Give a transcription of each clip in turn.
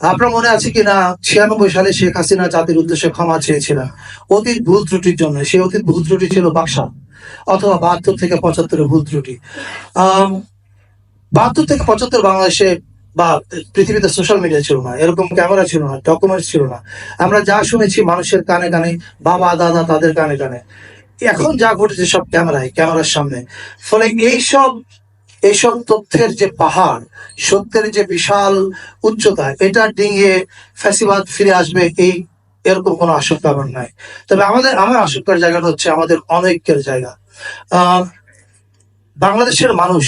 আপনার মনে আছে কিনা 96 সালে শেখ হাসিনা জাতির উদ্দেশ্যে ক্ষমা চেয়েছিলেন অতীত ভুল ত্রুটির জন্য। সেই অতীত ভুল ত্রুটি ছিল বাকশাল, অথবা 72 থেকে 75 ভুল ত্রুটি। আহ 72 থেকে 75 বাংলাদেশে বা পৃথিবীতে সোশ্যাল মিডিয়া ছিল না, এরকম ক্যামেরা ছিল না, ডকুমেন্টস ছিল না। আমরা যা শুনেছি মানুষের কানে কানে, বাবা দাদা তাদের কানে কানে। এখন যা ঘটেছে সব ক্যামেরার সামনে। ফলে এইসব তথ্যের যে পাহাড়, সত্যের যে বিশাল উচ্চতা, এটা ডিঙিয়ে ফ্যাসিবাদ ফিরে আসবে এরকম কোনো আশঙ্কা আমার নাই। তবে আমার আশঙ্কার জায়গাটা হচ্ছে আমাদের অনৈক্যের জায়গা। আহ বাংলাদেশের মানুষ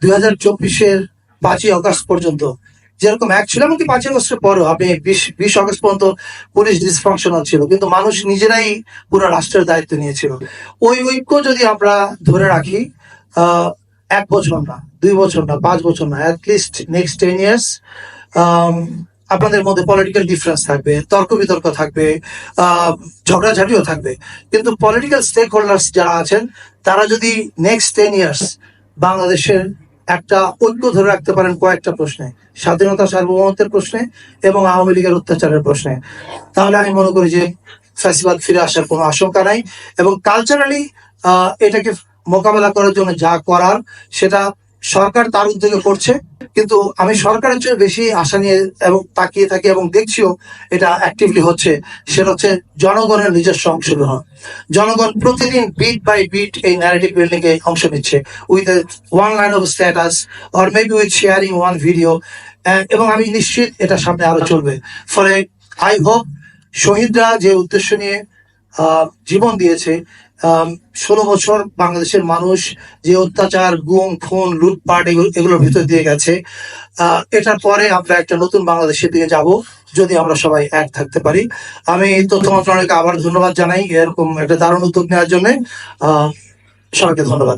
2024-এর 5ই আগস্ট পর্যন্ত যেরকম এক ছিল, এমনকি 5ই আগস্টের পরেও আপনি 20 আগস্ট পর্যন্ত পুলিশ ডিসফাংশনাল ছিল, কিন্তু মানুষ নিজেরাই পুরো রাষ্ট্রের দায়িত্ব নিয়েছিল। ওই ঐক্য যদি আমরা ধরে রাখি, 1 বছর না, 2 বছর না, 5 বছর না, অ্যাটলিস্ট নেক্সট 10 ইয়ার্স, আপনাদের মধ্যে পলিটিক্যাল ডিফারেন্স থাকবে, তর্ক বিতর্ক থাকবে, ঝগড়াঝাটিও থাকবে, কিন্তু পলিটিক্যাল স্টেক হোল্ডার্স যারা আছেন তারা যদি নেক্সট 10 ইয়ার্স বাংলাদেশের একটা ঐক্য ধরে রাখতে পারেন কয়েকটা প্রশ্নে, স্বাধীনতা সার্বভৌমত্বের প্রশ্নে এবং আওয়ামী লীগের অত্যাচারের প্রশ্নে, তাহলে আমি মনে করি যে ফ্যাসিবাদ ফিরে আসার কোনো আশঙ্কা নাই। এবং কালচারালি এটাকে মোকাবেলা করার জন্য যা করার সেটা সরকার তার উদ্যোগে করছে, কিন্তু আমি সরকারের চেয়ে বেশি আশা নিয়ে এবং তাকিয়ে থাকি এবং দেখছিও এটা অ্যাক্টিভলি হচ্ছে। সেটা হচ্ছে জনগণের নিজস্ব অংশগ্রহণ। জনগণ প্রতিদিন বিট বাই বিট এই ন্যারেটিভ বিল্ডিং এ অংশ নিচ্ছে, with one line of status or maybe with sharing one video. এবং আমি নিশ্চিত এটা সামনে আরো চলবে। ফলে আই হোপ শহীদরা যে উদ্দেশ্য নিয়ে জীবন দিয়েছে, 16 বছর বাংলাদেশের মানুষ যে অত্যাচার, গুম, খুন, লুটপাট এগুলোর ভিতর দিয়ে গেছে, এটার পরে আমরা একটা নতুন বাংলাদেশের দিকে যাব যদি আমরা সবাই এক থাকতে পারি। আমি তথ্য মন্ত্রণালয়কে আবার ধন্যবাদ জানাই এরকম একটা দারুণ উদ্যোগ নেওয়ার জন্য। সবাইকে ধন্যবাদ।